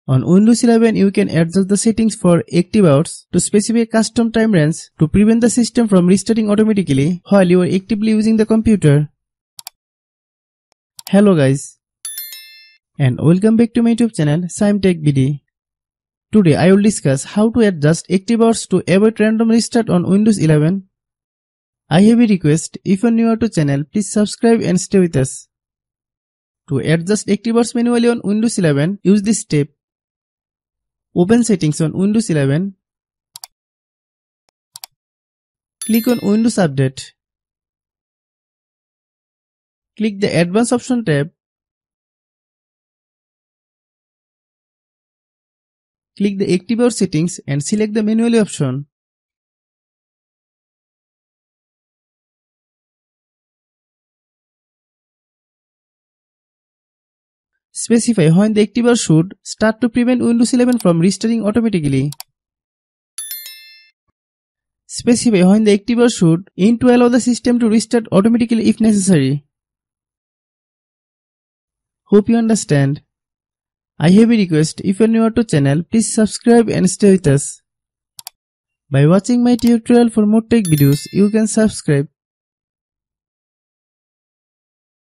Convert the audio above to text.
On Windows 11, you can adjust the settings for active hours to specify a custom time range to prevent the system from restarting automatically while you are actively using the computer. Hello guys, and welcome back to my YouTube channel Shaem Tech BD. Today I will discuss how to adjust active hours to avoid random restart on Windows 11. I have a request, if you are new to channel, please subscribe and stay with us. To adjust active hours manually on Windows 11, use this step. Open Settings on Windows 11. Click on Windows Update. Click the Advanced Option tab. Click the Active Hours settings and select the Manually option. Specify when the active hours should start to prevent Windows 11 from restarting automatically. Specify when the active hours should end to allow the system to restart automatically if necessary. Hope you understand. I have a request, if you are new to channel, please subscribe and stay with us. By watching my tutorial for more tech videos, you can subscribe.